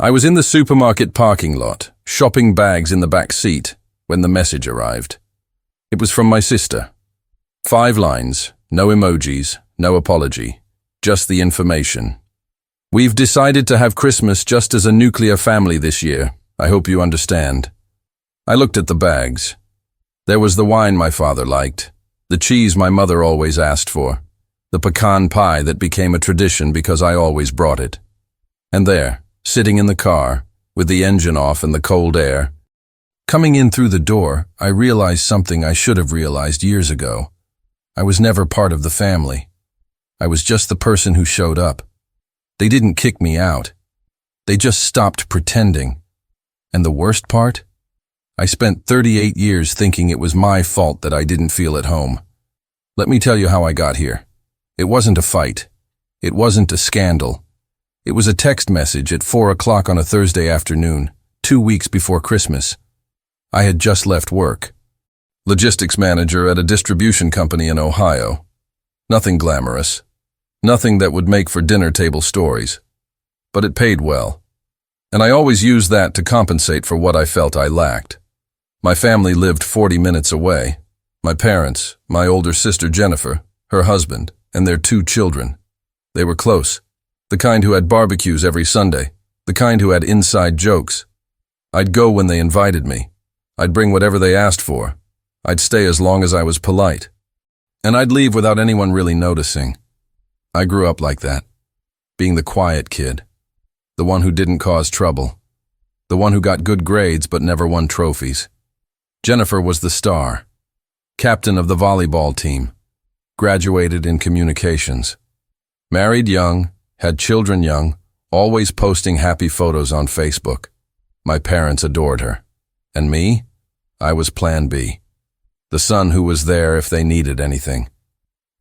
I was in the supermarket parking lot, shopping bags in the back seat, when the message arrived. It was from my sister. 5 lines, no emojis, no apology, just the information. We've decided to have Christmas just as a nuclear family this year. I hope you understand. I looked at the bags. There was the wine my father liked, the cheese my mother always asked for, the pecan pie that became a tradition because I always brought it. And there, sitting in the car, with the engine off and the cold air, coming in through the door, I realized something I should have realized years ago. I was never part of the family. I was just the person who showed up. They didn't kick me out. They just stopped pretending. And the worst part? I spent 38 years thinking it was my fault that I didn't feel at home. Let me tell you how I got here. It wasn't a fight. It wasn't a scandal. It was a text message at 4 o'clock on a Thursday afternoon, 2 weeks before Christmas. I had just left work. Logistics manager at a distribution company in Ohio. Nothing glamorous. Nothing that would make for dinner table stories. But it paid well. And I always used that to compensate for what I felt I lacked. My family lived 40 minutes away. My parents, my older sister Jennifer, her husband, and their 2 children. They were close. The kind who had barbecues every Sunday. The kind who had inside jokes. I'd go when they invited me. I'd bring whatever they asked for. I'd stay as long as I was polite. And I'd leave without anyone really noticing. I grew up like that, being the quiet kid, the one who didn't cause trouble, the one who got good grades but never won trophies. Jennifer was the star, captain of the volleyball team, graduated in communications, married young, had children young, always posting happy photos on Facebook. My parents adored her. And me? I was Plan B, the son who was there if they needed anything.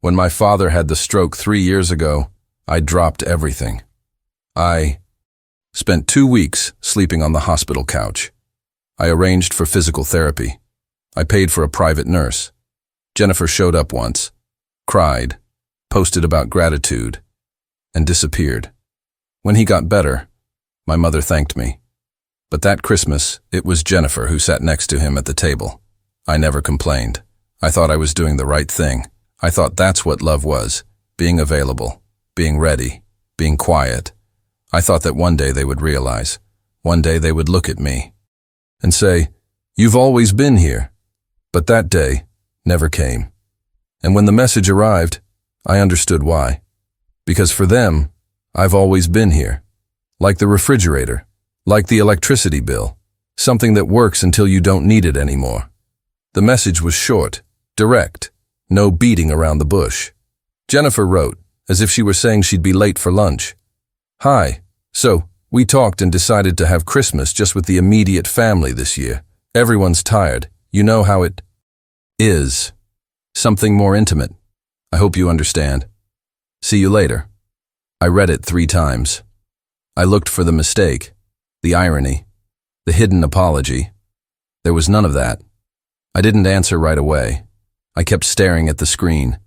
When my father had the stroke 3 years ago, I dropped everything. I spent 2 weeks sleeping on the hospital couch. I arranged for physical therapy. I paid for a private nurse. Jennifer showed up once, cried, posted about gratitude, and disappeared. When he got better, my mother thanked me. But that Christmas, it was Jennifer who sat next to him at the table. I never complained. I thought I was doing the right thing. I thought that's what love was, being available, being ready, being quiet. I thought that one day they would realize, one day they would look at me and say, "You've always been here." But that day never came. And when the message arrived, I understood why. Because for them, I've always been here. Like the refrigerator, like the electricity bill, something that works until you don't need it anymore. The message was short, direct. No beating around the bush. Jennifer wrote, as if she were saying she'd be late for lunch. "Hi. So, we talked and decided to have Christmas just with the immediate family this year. Everyone's tired. You know how it is. Something more intimate. I hope you understand. See you later." I read it 3 times. I looked for the mistake, the irony, the hidden apology. There was none of that. I didn't answer right away. I kept staring at the screen,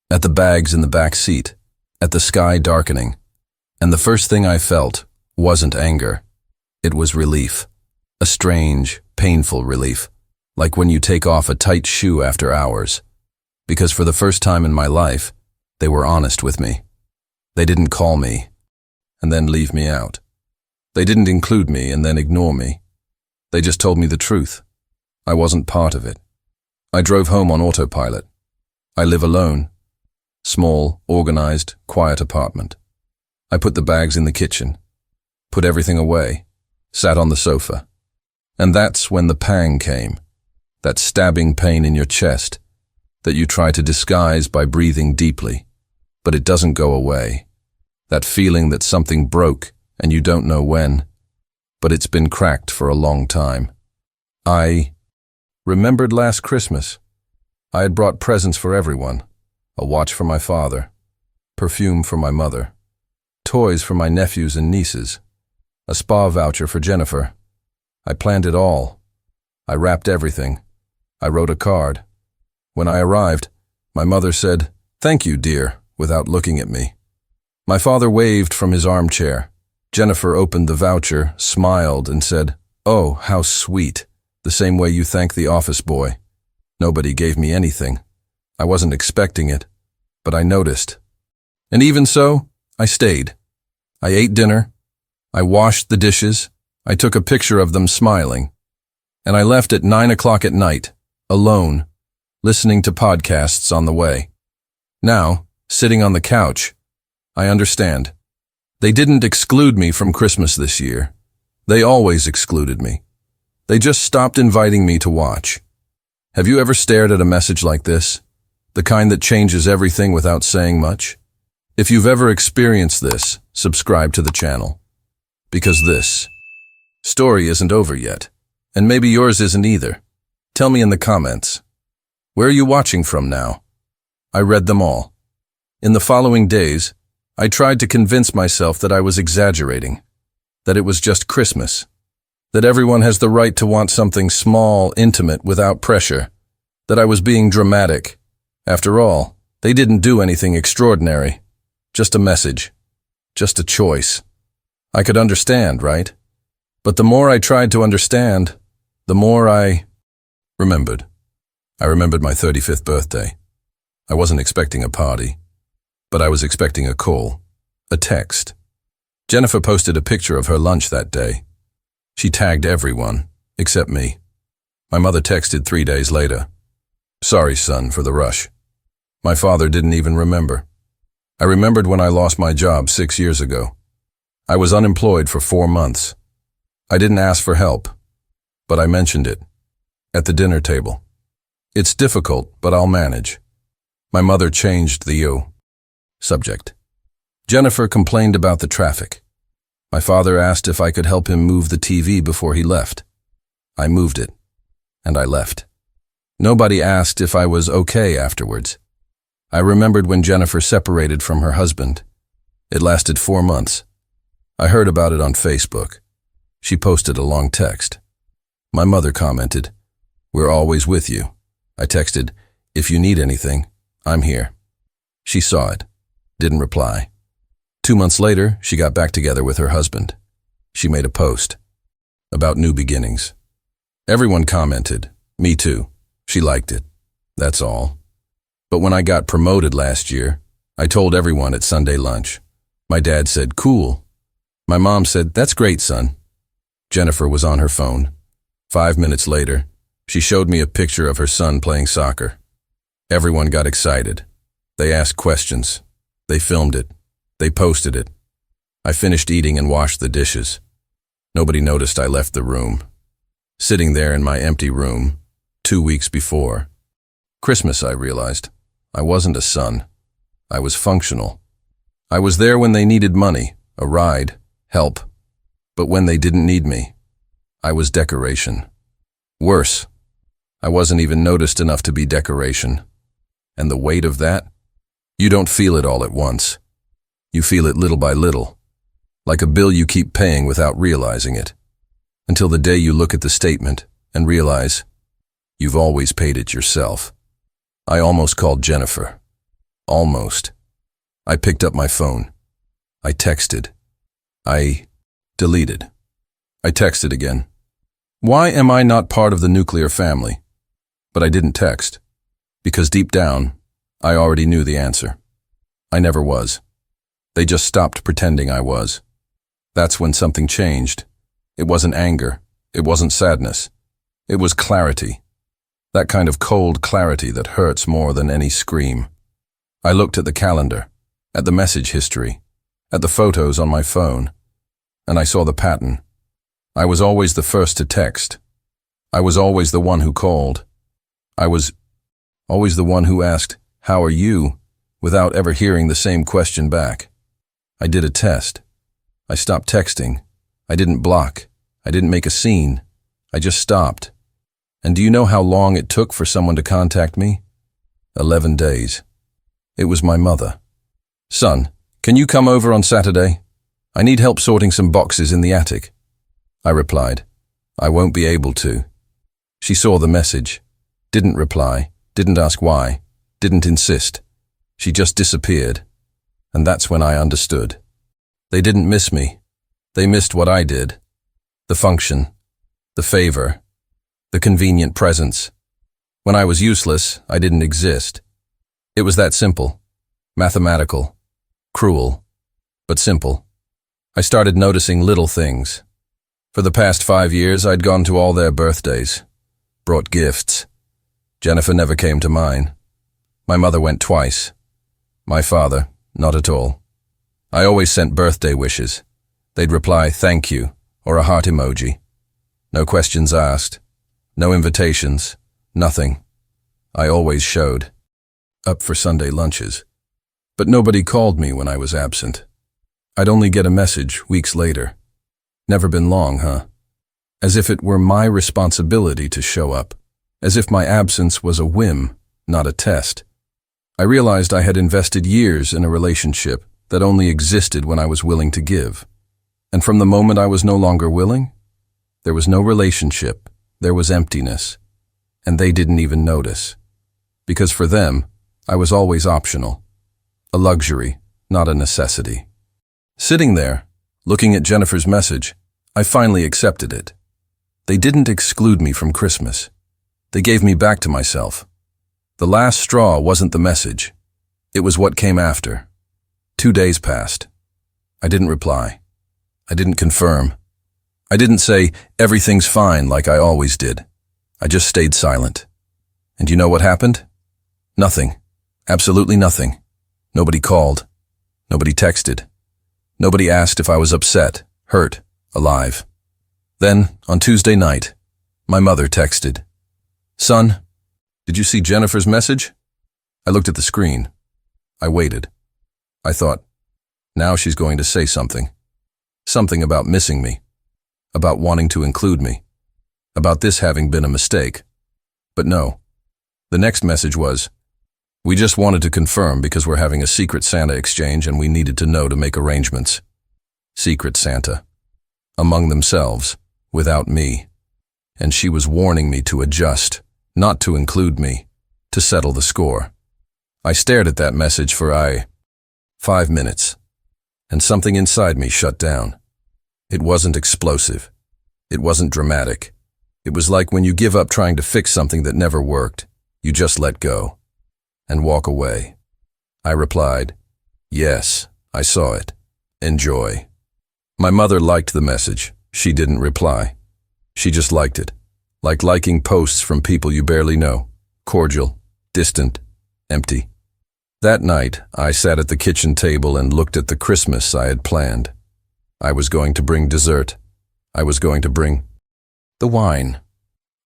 at the bags in the back seat, at the sky darkening. And the first thing I felt wasn't anger. It was relief. A strange, painful relief, like when you take off a tight shoe after hours. Because for the first time in my life, they were honest with me. They didn't call me and then leave me out. They didn't include me and then ignore me. They just told me the truth. I wasn't part of it. I drove home on autopilot. I live alone. Small, organized, quiet apartment. I put the bags in the kitchen, put everything away, sat on the sofa. And that's when the pang came, that stabbing pain in your chest that you try to disguise by breathing deeply, but it doesn't go away. That feeling that something broke and you don't know when, but it's been cracked for a long time. I remembered last Christmas. I had brought presents for everyone, a watch for my father, perfume for my mother, toys for my nephews and nieces, a spa voucher for Jennifer. I planned it all. I wrapped everything. I wrote a card. When I arrived, my mother said, "Thank you, dear," without looking at me. My father waved from his armchair. Jennifer opened the voucher, smiled, and said, "Oh, how sweet. The same way you thank the office boy." Nobody gave me anything. I wasn't expecting it, but I noticed. And even so, I stayed. I ate dinner. I washed the dishes. I took a picture of them smiling. And I left at 9 o'clock at night, alone, listening to podcasts on the way. Now, sitting on the couch, I understand. They didn't exclude me from Christmas this year. They always excluded me. They just stopped inviting me to watch. Have you ever stared at a message like this? The kind that changes everything without saying much? If you've ever experienced this, subscribe to the channel. Because this story isn't over yet, and maybe yours isn't either. Tell me in the comments. Where are you watching from now? I read them all. In the following days, I tried to convince myself that I was exaggerating, that it was just Christmas, that everyone has the right to want something small, intimate, without pressure, that I was being dramatic. After all, they didn't do anything extraordinary. Just a message. Just a choice. I could understand, right? But the more I tried to understand, the more I remembered. I remembered my 35th birthday. I wasn't expecting a party, but I was expecting a call, a text. Jennifer posted a picture of her lunch that day. She tagged everyone, except me. My mother texted 3 days later. "Sorry, son, for the rush." My father didn't even remember. I remembered when I lost my job 6 years ago. I was unemployed for 4 months. I didn't ask for help, but I mentioned it. At the dinner table. It's difficult, but I'll manage. My mother changed the subject. Jennifer complained about the traffic. My father asked if I could help him move the TV before he left. I moved it, and I left. Nobody asked if I was okay afterwards. I remembered when Jennifer separated from her husband. It lasted 4 months. I heard about it on Facebook. She posted a long text. My mother commented, "We're always with you." I texted, "If you need anything, I'm here." She saw it, didn't reply. 2 months later, she got back together with her husband. She made a post about new beginnings. Everyone commented, "Me too." She liked it. That's all. But when I got promoted last year, I told everyone at Sunday lunch. My dad said, "Cool." My mom said, "That's great, son." Jennifer was on her phone. 5 minutes later, she showed me a picture of her son playing soccer. Everyone got excited. They asked questions. They filmed it. They posted it. I finished eating and washed the dishes. Nobody noticed I left the room. Sitting there in my empty room, 2 weeks before Christmas, I realized I wasn't a son. I was functional. I was there when they needed money, a ride, help. But when they didn't need me, I was decoration. Worse, I wasn't even noticed enough to be decoration. And the weight of that? You don't feel it all at once. You feel it little by little, like a bill you keep paying without realizing it, until the day you look at the statement and realize you've always paid it yourself. I almost called Jennifer. Almost. I picked up my phone. I texted. I deleted. I texted again. Why am I not part of the nuclear family? But I didn't text, because deep down, I already knew the answer. I never was. They just stopped pretending I was. That's when something changed. It wasn't anger. It wasn't sadness. It was clarity. That kind of cold clarity that hurts more than any scream. I looked at the calendar, at the message history, at the photos on my phone, and I saw the pattern. I was always the first to text. I was always the one who called. I was always the one who asked, "How are you?" without ever hearing the same question back. I did a test. I stopped texting. I didn't block. I didn't make a scene. I just stopped. And do you know how long it took for someone to contact me? 11 days. It was my mother. "Son, can you come over on Saturday? I need help sorting some boxes in the attic." I replied, "I won't be able to." She saw the message, didn't reply, didn't ask why, didn't insist. She just disappeared. And that's when I understood. They didn't miss me. They missed what I did. The function, the favor, the convenient presence. When I was useless, I didn't exist. It was that simple, mathematical, cruel, but simple. I started noticing little things. For the past 5 years, I'd gone to all their birthdays, brought gifts. Jennifer never came to mine. My mother went twice. My father, not at all. I always sent birthday wishes. They'd reply, "Thank you," or a heart emoji. No questions asked. No invitations. Nothing. I always showed up for Sunday lunches. But nobody called me when I was absent. I'd only get a message weeks later. Never been long, huh? As if it were my responsibility to show up. As if my absence was a whim, not a test. I realized I had invested years in a relationship that only existed when I was willing to give. And from the moment I was no longer willing, there was no relationship, there was emptiness. And they didn't even notice. Because for them, I was always optional. A luxury, not a necessity. Sitting there, looking at Jennifer's message, I finally accepted it. They didn't exclude me from Christmas. They gave me back to myself. The last straw wasn't the message. It was what came after. 2 days passed. I didn't reply. I didn't confirm. I didn't say, "Everything's fine," like I always did. I just stayed silent. And you know what happened? Nothing. Absolutely nothing. Nobody called. Nobody texted. Nobody asked if I was upset, hurt, alive. Then, on Tuesday night, my mother texted, "Son, did you see Jennifer's message?" I looked at the screen. I waited. I thought, now she's going to say something. Something about missing me. About wanting to include me. About this having been a mistake. But no. The next message was, "We just wanted to confirm because we're having a Secret Santa exchange and we needed to know to make arrangements." Secret Santa. Among themselves, without me. And she was warning me to adjust, not to include me, to settle the score. I stared at that message for 5 minutes, and something inside me shut down. It wasn't explosive. It wasn't dramatic. It was like when you give up trying to fix something that never worked, you just let go and walk away. I replied, "Yes, I saw it. Enjoy." My mother liked the message. She didn't reply. She just liked it, like liking posts from people you barely know, cordial, distant, empty. That night, I sat at the kitchen table and looked at the Christmas I had planned. I was going to bring dessert. I was going to bring the wine.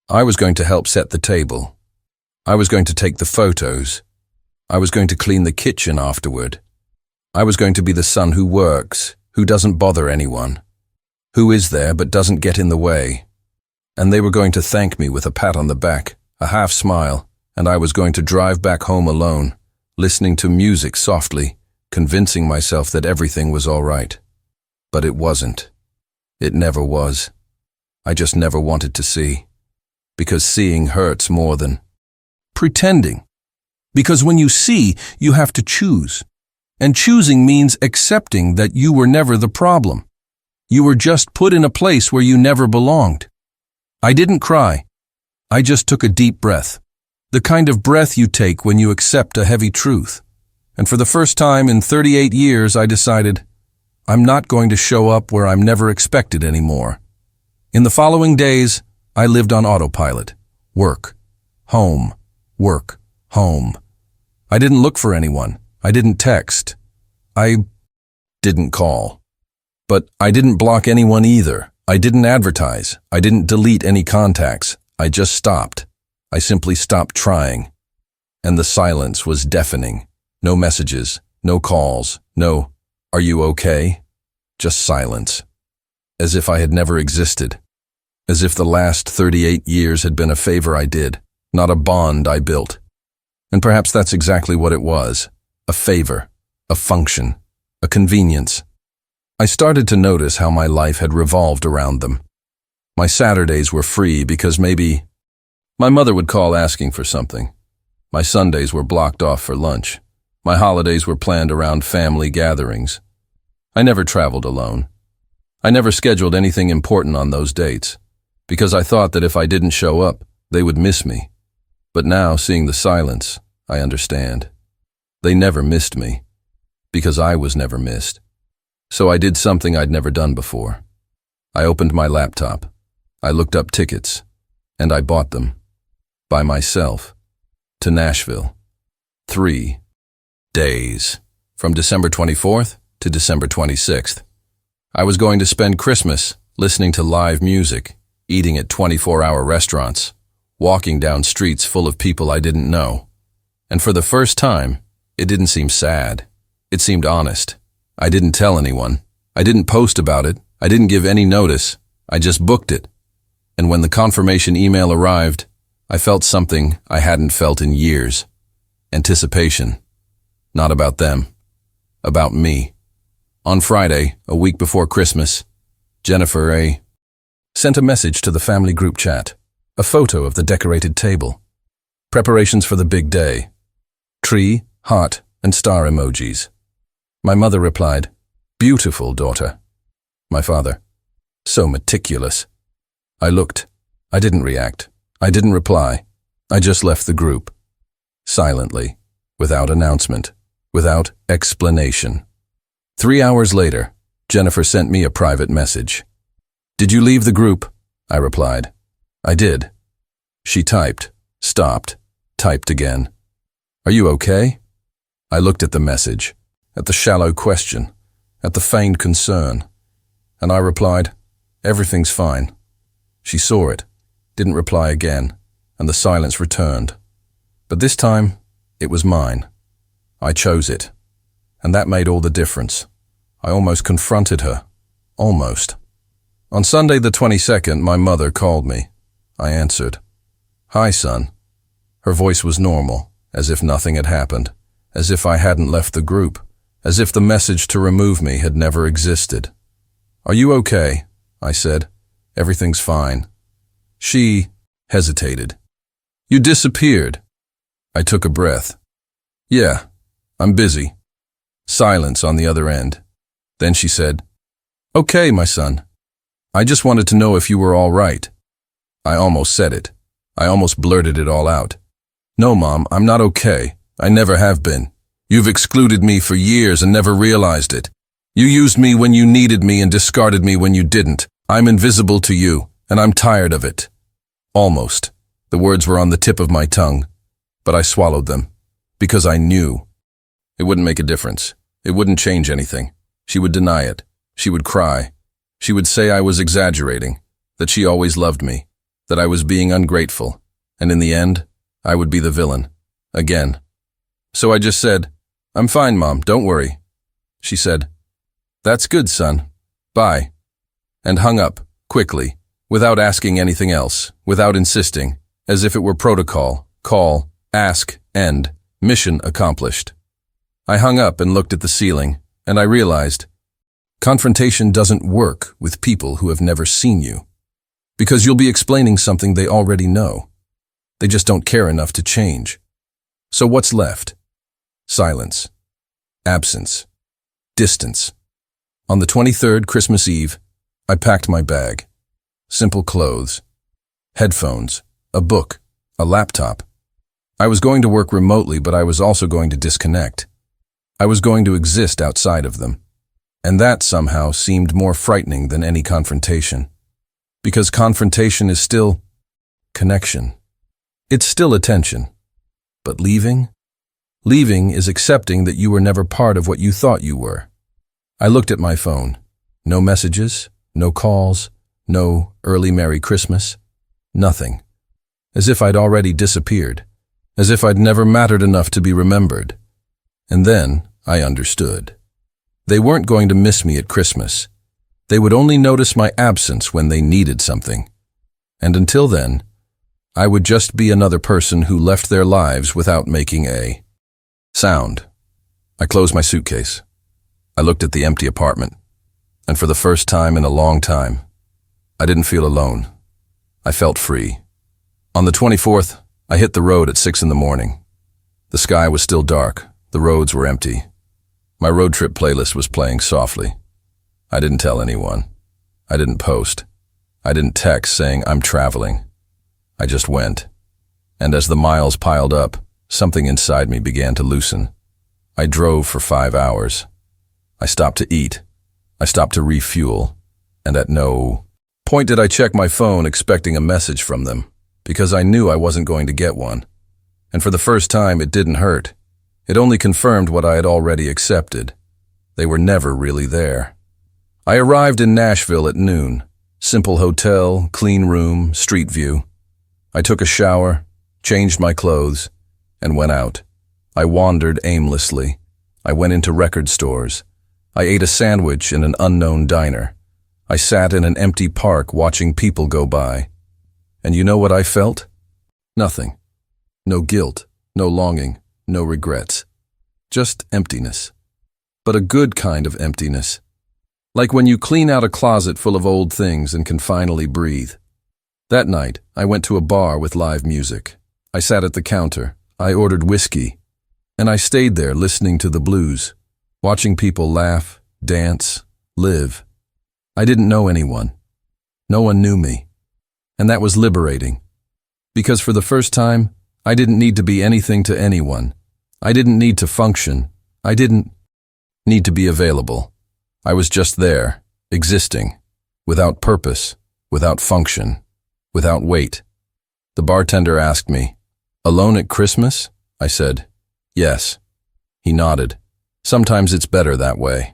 I was going to help set the table. I was going to take the photos. I was going to clean the kitchen afterward. I was going to be the son who works, who doesn't bother anyone, who is there but doesn't get in the way. And they were going to thank me with a pat on the back, a half smile, and I was going to drive back home alone, listening to music softly, convincing myself that everything was all right. But it wasn't. It never was. I just never wanted to see. Because seeing hurts more than pretending. Because when you see, you have to choose. And choosing means accepting that you were never the problem. You were just put in a place where you never belonged. I didn't cry. I just took a deep breath. The kind of breath you take when you accept a heavy truth. And for the first time in 38 years, I decided, I'm not going to show up where I'm never expected anymore. In the following days, I lived on autopilot. Work, home, work, home. I didn't look for anyone. I didn't text. I didn't call. But I didn't block anyone either. I didn't advertise. I didn't delete any contacts. I just stopped. I simply stopped trying. And the silence was deafening. No messages, no calls, no, "Are you okay?" Just silence. As if I had never existed. As if the last 38 years had been a favor I did, not a bond I built. And perhaps that's exactly what it was. A favor, a function, a convenience. I started to notice how my life had revolved around them. My Saturdays were free because maybe my mother would call asking for something. My Sundays were blocked off for lunch. My holidays were planned around family gatherings. I never traveled alone. I never scheduled anything important on those dates, because I thought that if I didn't show up, they would miss me. But now, seeing the silence, I understand. They never missed me, because I was never missed. So I did something I'd never done before. I opened my laptop. I looked up tickets, and I bought them. By myself. To Nashville. 3 days. From December 24th to December 26th. I was going to spend Christmas listening to live music, eating at 24-hour restaurants, walking down streets full of people I didn't know. And for the first time, it didn't seem sad. It seemed honest. I didn't tell anyone. I didn't post about it. I didn't give any notice. I just booked it. And when the confirmation email arrived, I felt something I hadn't felt in years. Anticipation. Not about them. About me. On Friday, a week before Christmas, Jennifer sent a message to the family group chat, a photo of the decorated table. Preparations for the big day. Tree, heart, and star emojis. My mother replied, "Beautiful, daughter." My father, "So meticulous." I looked. I didn't react. I didn't reply. I just left the group. Silently, without announcement, without explanation. 3 hours later, Jennifer sent me a private message. "Did you leave the group?" I replied. "I did." She typed, stopped, typed again. "Are you okay?" I looked at the message, at the shallow question, at the feigned concern, and I replied, "Everything's fine." She saw it, didn't reply again, and the silence returned. But this time, it was mine. I chose it, and that made all the difference. I almost confronted her. Almost. On Sunday the 22nd, my mother called me. I answered. "Hi, son." Her voice was normal, as if nothing had happened, as if I hadn't left the group, as if the message to remove me had never existed. "Are you okay?" I said. "Everything's fine." She hesitated. "You disappeared." I took a breath. "Yeah, I'm busy." Silence on the other end. Then she said, "Okay, my son. I just wanted to know if you were all right." I almost said it. I almost blurted it all out. "No, Mom, I'm not okay. I never have been. You've excluded me for years and never realized it. You used me when you needed me and discarded me when you didn't. I'm invisible to you, and I'm tired of it." Almost. The words were on the tip of my tongue, but I swallowed them, because I knew. It wouldn't make a difference. It wouldn't change anything. She would deny it. She would cry. She would say I was exaggerating, that she always loved me, that I was being ungrateful, and in the end, I would be the villain. Again. So I just said, "I'm fine, Mom, don't worry." She said, "That's good, son. Bye." And hung up, quickly, without asking anything else, without insisting, as if it were protocol, call, ask, end, mission accomplished. I hung up and looked at the ceiling, and I realized, confrontation doesn't work with people who have never seen you, because you'll be explaining something they already know. They just don't care enough to change. So what's left? Silence. Absence. Distance. On the 23rd, Christmas Eve, I packed my bag. Simple clothes. Headphones. A book. A laptop. I was going to work remotely, but I was also going to disconnect. I was going to exist outside of them. And that somehow seemed more frightening than any confrontation. Because confrontation is still connection. It's still attention. But leaving? Leaving is accepting that you were never part of what you thought you were. I looked at my phone. No messages, no calls, no early Merry Christmas. Nothing. As if I'd already disappeared. As if I'd never mattered enough to be remembered. And then I understood. They weren't going to miss me at Christmas. They would only notice my absence when they needed something. And until then, I would just be another person who left their lives without making a sound. I closed my suitcase. I looked at the empty apartment. And for the first time in a long time, I didn't feel alone. I felt free. On the 24th, I hit the road at 6 in the morning. The sky was still dark. The roads were empty. My road trip playlist was playing softly. I didn't tell anyone. I didn't post. I didn't text saying I'm traveling. I just went. And as the miles piled up, something inside me began to loosen. I drove for 5 hours. I stopped to eat. I stopped to refuel. And at no point did I check my phone expecting a message from them, because I knew I wasn't going to get one. And for the first time, it didn't hurt. It only confirmed what I had already accepted. They were never really there. I arrived in Nashville at noon. Simple hotel, clean room, street view. I took a shower, changed my clothes, and went out. I wandered aimlessly. I went into record stores. I ate a sandwich in an unknown diner. I sat in an empty park watching people go by. And you know what I felt? Nothing. No guilt, no longing, no regrets. Just emptiness. But a good kind of emptiness. Like when you clean out a closet full of old things and can finally breathe. That night, I went to a bar with live music. I sat at the counter. I ordered whiskey. And I stayed there listening to the blues, watching people laugh, dance, live. I didn't know anyone. No one knew me. And that was liberating. Because for the first time, I didn't need to be anything to anyone. I didn't need to function. I didn't need to be available. I was just there, existing, without purpose, without function, without weight. The bartender asked me, "Alone at Christmas?" I said, "Yes." He nodded. "Sometimes it's better that way."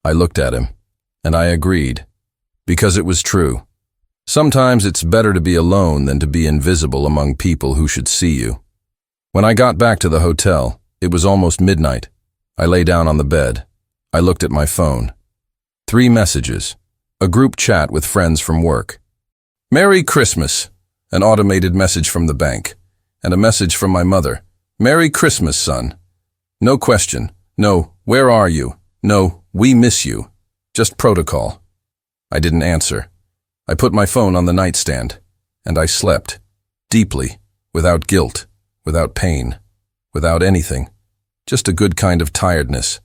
I looked at him, and I agreed, because it was true. Sometimes it's better to be alone than to be invisible among people who should see you. When I got back to the hotel, it was almost midnight. I lay down on the bed. I looked at my phone. 3 messages. A group chat with friends from work. "Merry Christmas," an automated message from the bank, and a message from my mother. "Merry Christmas, son." No question. No, "Where are you?" No, "We miss you." Just protocol. I didn't answer. I put my phone on the nightstand, and I slept. Deeply, without guilt, without pain, without anything. Just a good kind of tiredness.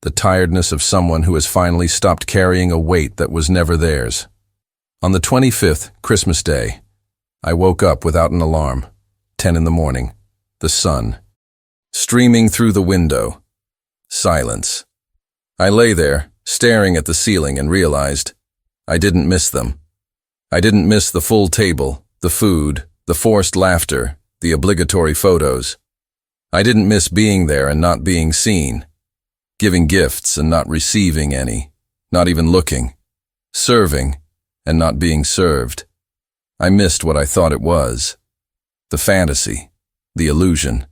The tiredness of someone who has finally stopped carrying a weight that was never theirs. On the 25th, Christmas Day, I woke up without an alarm. 10 in the morning. The sun. Streaming through the window. Silence. I lay there, staring at the ceiling, and realized I didn't miss them. I didn't miss the full table, the food, the forced laughter, the obligatory photos. I didn't miss being there and not being seen, giving gifts and not receiving any, not even looking, serving and not being served. I missed what I thought it was, the fantasy, the illusion,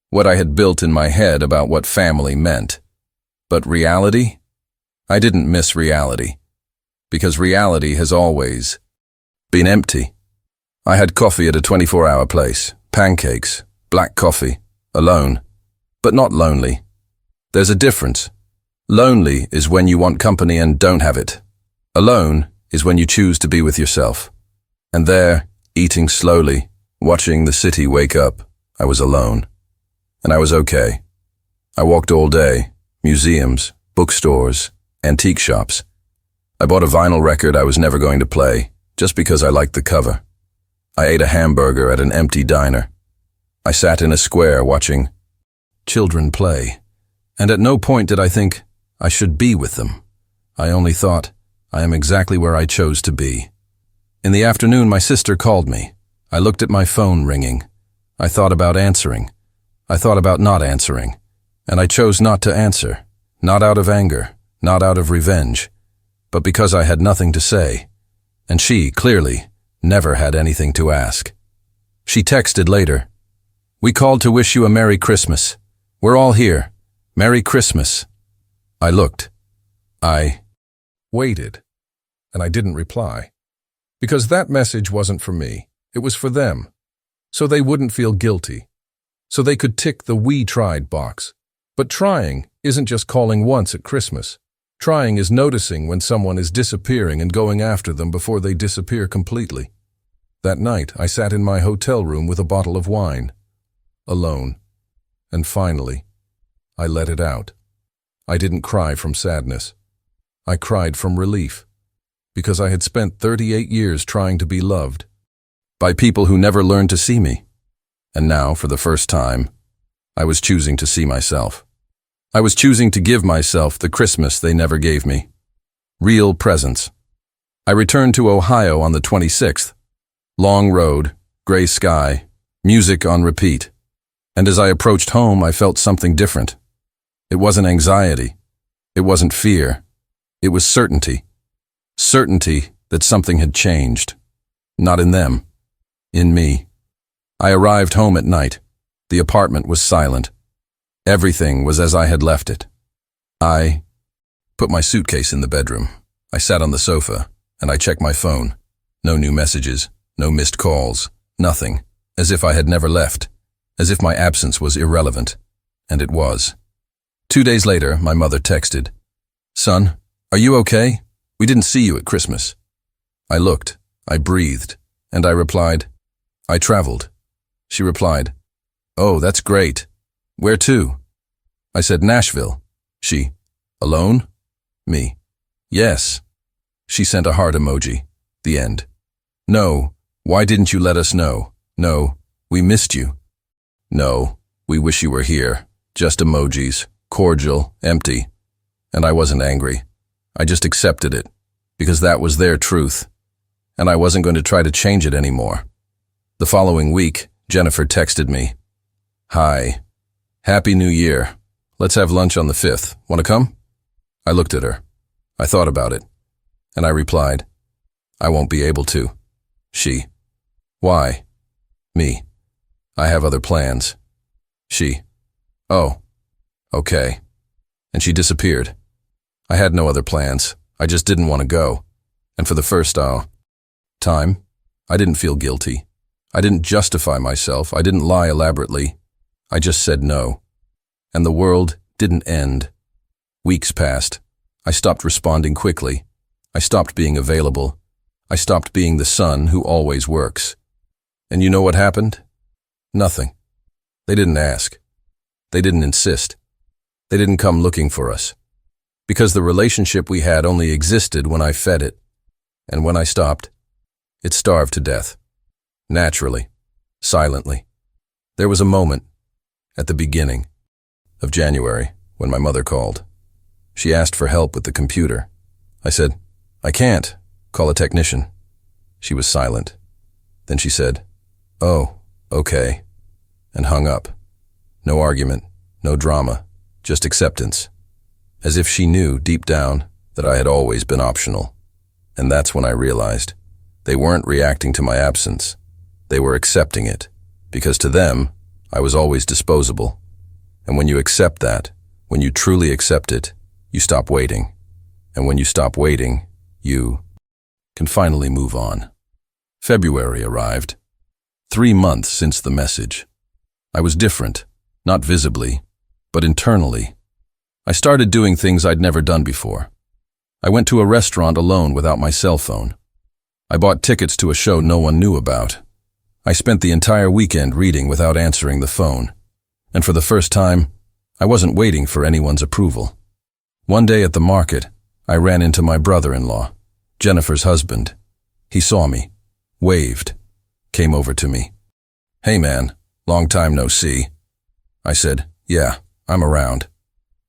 what I had built in my head about what family meant. But reality? I didn't miss reality, because reality has always been empty. I had coffee at a 24-hour place, pancakes, black coffee, alone, but not lonely. There's a difference. Lonely is when you want company and don't have it. Alone is when you choose to be with yourself. And there, eating slowly, watching the city wake up, I was alone. And I was okay. I walked all day, museums, bookstores, antique shops. I bought a vinyl record I was never going to play, just because I liked the cover. I ate a hamburger at an empty diner. I sat in a square watching children play, and at no point did I think I should be with them. I only thought, I am exactly where I chose to be. In the afternoon, my sister called me. I looked at my phone ringing. I thought about answering. I thought about not answering, and I chose not to answer, not out of anger, not out of revenge, but because I had nothing to say, and she, clearly, never had anything to ask. She texted later, "We called to wish you a Merry Christmas. We're all here. Merry Christmas." I looked. I waited, and I didn't reply. Because that message wasn't for me. It was for them. So they wouldn't feel guilty. So they could tick the "we tried" box. But trying isn't just calling once at Christmas. Trying is noticing when someone is disappearing and going after them before they disappear completely. That night, I sat in my hotel room with a bottle of wine, alone. And finally, I let it out. I didn't cry from sadness. I cried from relief. because I had spent 38 years trying to be loved by people who never learned to see me. And now, for the first time, I was choosing to see myself. I was choosing to give myself the Christmas they never gave me. Real presents. I returned to Ohio on the 26th. Long road, gray sky, music on repeat. And as I approached home, I felt something different. It wasn't anxiety. It wasn't fear. It was certainty. Certainty that something had changed. Not in them. In me. I arrived home at night. The apartment was silent. Everything was as I had left it. I put my suitcase in the bedroom. I sat on the sofa, and I checked my phone. No new messages, no missed calls, nothing. As if I had never left. As if my absence was irrelevant. And it was. 2 days later, my mother texted, "Son, are you okay? We didn't see you at Christmas." I looked, I breathed, and I replied, "I traveled." She replied, "Oh, that's great. Where to?" I said, "Nashville." She, "Alone?" Me, "Yes." She sent a heart emoji. The end. "No, why didn't you let us know? No, we missed you." "No, we wish you were here." Just emojis, cordial, empty. And I wasn't angry. I just accepted it, because that was their truth. And I wasn't going to try to change it anymore. The following week, Jennifer texted me, "Hi. Happy New Year. Let's have lunch on the 5th. Want to come?" I looked at her. I thought about it. And I replied, "I won't be able to." She, "Why?" Me, "I have other plans." She, "Oh, okay." And she disappeared. I had no other plans. I just didn't want to go. And for the first time, I didn't feel guilty. I didn't justify myself. I didn't lie elaborately. I just said no. And the world didn't end. Weeks passed. I stopped responding quickly. I stopped being available. I stopped being the son who always works. And you know what happened? Nothing. They didn't ask. They didn't insist. They didn't come looking for us. Because the relationship we had only existed when I fed it. And when I stopped, it starved to death. Naturally. Silently. There was a moment, at the beginning of January, when my mother called. She asked for help with the computer. I said, "I can't. Call a technician." She was silent. Then she said, "Oh, okay," and hung up. No argument, no drama, just acceptance. As if she knew, deep down, that I had always been optional. And that's when I realized they weren't reacting to my absence. They were accepting it, because to them, I was always disposable. And when you accept that, when you truly accept it, you stop waiting. And when you stop waiting, you can finally move on. February arrived. 3 months since the message. I was different, not visibly, but internally. I started doing things I'd never done before. I went to a restaurant alone without my cell phone. I bought tickets to a show no one knew about. I spent the entire weekend reading without answering the phone. And for the first time, I wasn't waiting for anyone's approval. One day at the market, I ran into my brother-in-law, Jennifer's husband. He saw me, waved, came over to me. "Hey man, long time no see." I said, "Yeah, I'm around."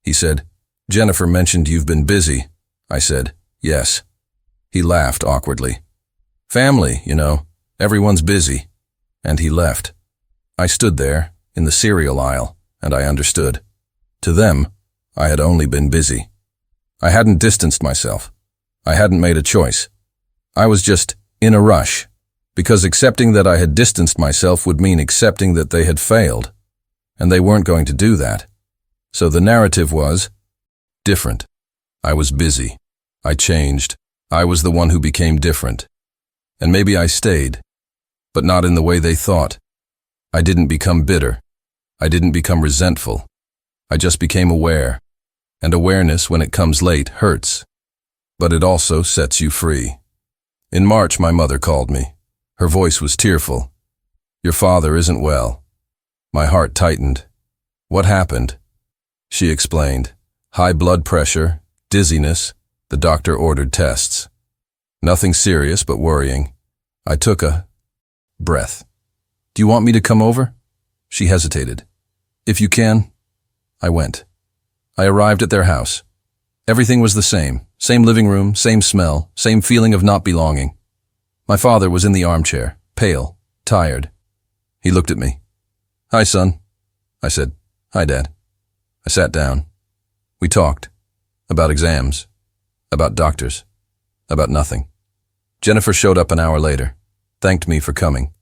He said, "Jennifer mentioned you've been busy." I said, "Yes." He laughed awkwardly. "Family, you know, everyone's busy." And he left. I stood there, in the cereal aisle, and I understood. To them, I had only been busy. I hadn't distanced myself. I hadn't made a choice. I was just in a rush, because accepting that I had distanced myself would mean accepting that they had failed, and they weren't going to do that. So the narrative was different. I was busy. I changed. I was the one who became different. And maybe I stayed, but not in the way they thought. I didn't become bitter. I didn't become resentful. I just became aware. And awareness, when it comes late, hurts. But it also sets you free. In March, my mother called me. Her voice was tearful. "Your father isn't well." My heart tightened. "What happened?" She explained. "High blood pressure, dizziness. The doctor ordered tests." Nothing serious, but worrying. I took a breath. Do you want me to come over? She hesitated. If you can. I went. I arrived at their house. Everything was the same. Same living room, same smell, same feeling of not belonging. My father was in the armchair, pale, tired. He looked at me. Hi, son. I said, Hi, Dad. I sat down. We talked. About exams. About doctors. About nothing. Jennifer showed up an hour later, thanked me for coming,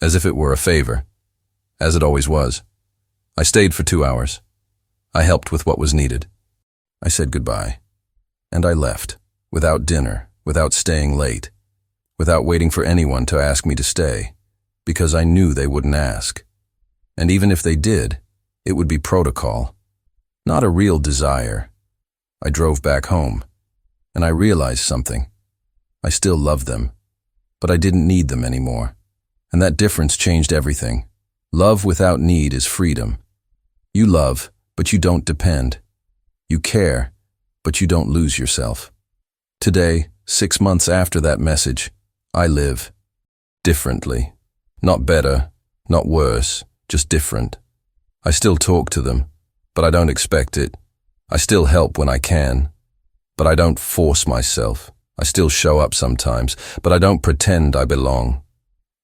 as if it were a favor, as it always was. I stayed for 2 hours. I helped with what was needed. I said goodbye, and I left, without dinner, without staying late, without waiting for anyone to ask me to stay, because I knew they wouldn't ask. And even if they did, it would be protocol, not a real desire. I drove back home, and I realized something. I still loved them, but I didn't need them anymore. And that difference changed everything. Love without need is freedom. You love, but you don't depend. You care, but you don't lose yourself. Today, 6 months after that message, I live differently. Not better, not worse, just different. I still talk to them, but I don't expect it. I still help when I can, but I don't force myself. I still show up sometimes, but I don't pretend I belong.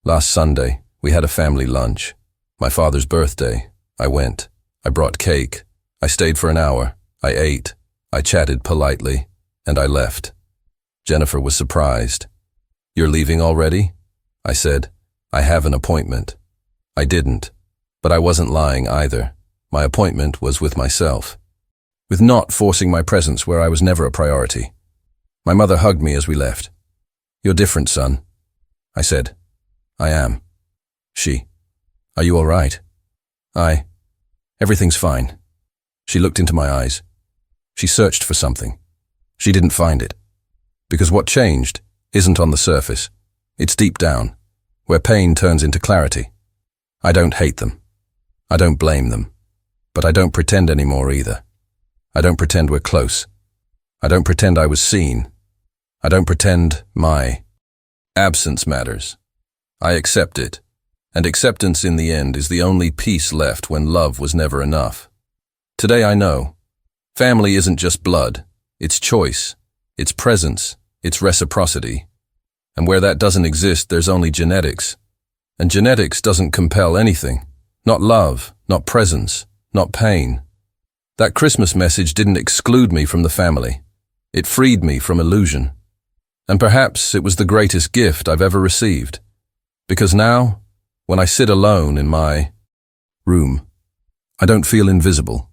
Last Sunday, we had a family lunch. My father's birthday. I went. I brought cake. I stayed for an hour. I ate. I chatted politely, and I left. Jennifer was surprised. You're leaving already? I said, I have an appointment. I didn't, but I wasn't lying either. My appointment was with myself, with not forcing my presence where I was never a priority. My mother hugged me as we left. You're different, son. I said, I am. She, are you all right? Everything's fine. She looked into my eyes. She searched for something. She didn't find it. Because what changed isn't on the surface. It's deep down, where pain turns into clarity. I don't hate them. I don't blame them. But I don't pretend anymore either. I don't pretend we're close. I don't pretend I was seen. I don't pretend my absence matters. I accept it. And acceptance in the end is the only peace left when love was never enough. Today I know. Family isn't just blood. It's choice. It's presence. It's reciprocity. And where that doesn't exist, there's only genetics. And genetics doesn't compel anything. Not love, not presence, not pain. That Christmas message didn't exclude me from the family. It freed me from illusion. And perhaps it was the greatest gift I've ever received. Because now, when I sit alone in my room, I don't feel invisible.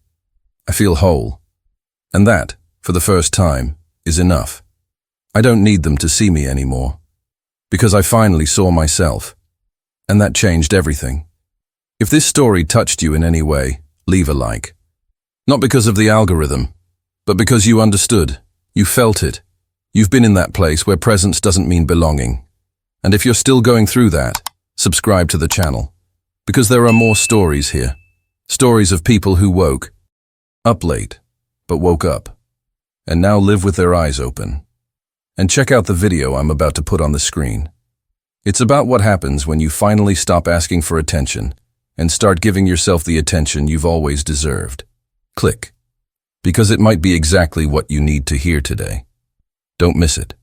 I feel whole. And that, for the first time, is enough. I don't need them to see me anymore. Because I finally saw myself. And that changed everything. If this story touched you in any way, leave a like. Not because of the algorithm, but because you understood. You felt it. You've been in that place where presence doesn't mean belonging. And if you're still going through that, subscribe to the channel. Because there are more stories here. Stories of people who woke up late, but woke up, and now live with their eyes open. And check out the video I'm about to put on the screen. It's about what happens when you finally stop asking for attention and start giving yourself the attention you've always deserved. Click. Because it might be exactly what you need to hear today. Don't miss it.